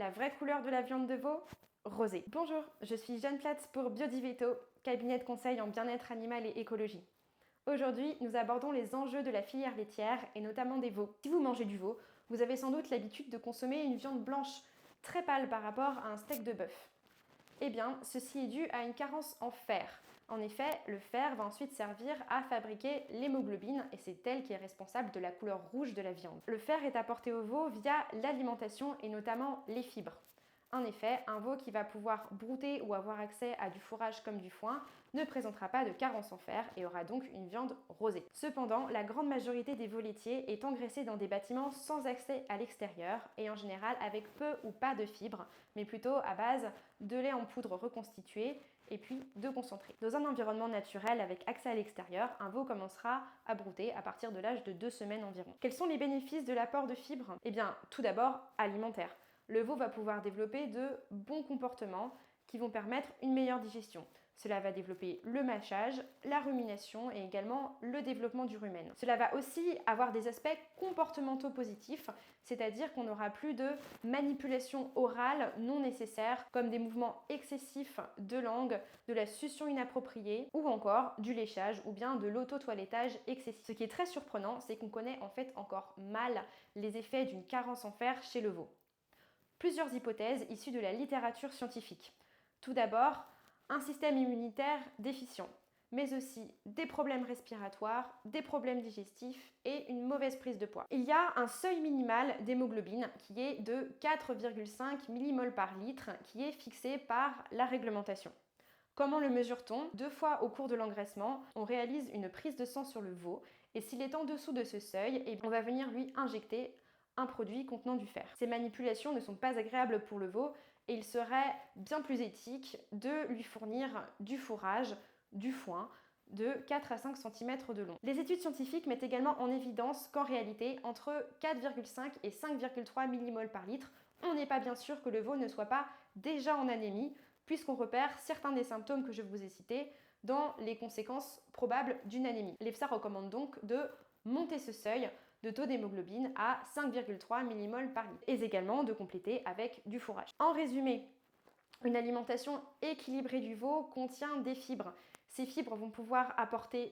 La vraie couleur de la viande de veau? Rosé. Bonjour, je suis Jeanne Platz pour Biodiveto, cabinet de conseil en bien-être animal et écologie. Aujourd'hui, nous abordons les enjeux de la filière laitière et notamment des veaux. Si vous mangez du veau, vous avez sans doute l'habitude de consommer une viande blanche très pâle par rapport à un steak de bœuf. Eh bien, ceci est dû à une carence en fer. En effet, le fer va ensuite servir à fabriquer l'hémoglobine et c'est elle qui est responsable de la couleur rouge de la viande. Le fer est apporté au veau via l'alimentation et notamment les fibres. En effet, un veau qui va pouvoir brouter ou avoir accès à du fourrage comme du foin ne présentera pas de carence en fer et aura donc une viande rosée. Cependant, la grande majorité des veaux laitiers est engraissée dans des bâtiments sans accès à l'extérieur et en général avec peu ou pas de fibres, mais plutôt à base de lait en poudre reconstitué et puis de concentré. Dans un environnement naturel avec accès à l'extérieur, un veau commencera à brouter à partir de l'âge de 2 semaines environ. Quels sont les bénéfices de l'apport de fibres? Eh bien, tout d'abord, alimentaire. Le veau va pouvoir développer de bons comportements qui vont permettre une meilleure digestion. Cela va développer le mâchage, la rumination et également le développement du rumen. Cela va aussi avoir des aspects comportementaux positifs, c'est-à-dire qu'on n'aura plus de manipulation orale non nécessaire, comme des mouvements excessifs de langue, de la succion inappropriée ou encore du léchage ou bien de l'auto-toilettage excessif. Ce qui est très surprenant, c'est qu'on connaît en fait encore mal les effets d'une carence en fer chez le veau. Plusieurs hypothèses issues de la littérature scientifique. Tout d'abord, un système immunitaire déficient, mais aussi des problèmes respiratoires, des problèmes digestifs et une mauvaise prise de poids. Il y a un seuil minimal d'hémoglobine qui est de 4,5 mmol par litre qui est fixé par la réglementation. Comment le mesure-t-on? 2 fois au cours de l'engraissement, on réalise une prise de sang sur le veau et s'il est en dessous de ce seuil, on va venir lui injecter un produit contenant du fer. Ces manipulations ne sont pas agréables pour le veau et il serait bien plus éthique de lui fournir du fourrage, du foin, de 4 à 5 cm de long. Les études scientifiques mettent également en évidence qu'en réalité, entre 4,5 et 5,3 mmol par litre, on n'est pas bien sûr que le veau ne soit pas déjà en anémie, puisqu'on repère certains des symptômes que je vous ai cités dans les conséquences probables d'une anémie. L'EFSA recommande donc de monter ce seuil de taux d'hémoglobine à 5,3 mmol par litre et également de compléter avec du fourrage. En résumé, une alimentation équilibrée du veau contient des fibres. Ces fibres vont pouvoir apporter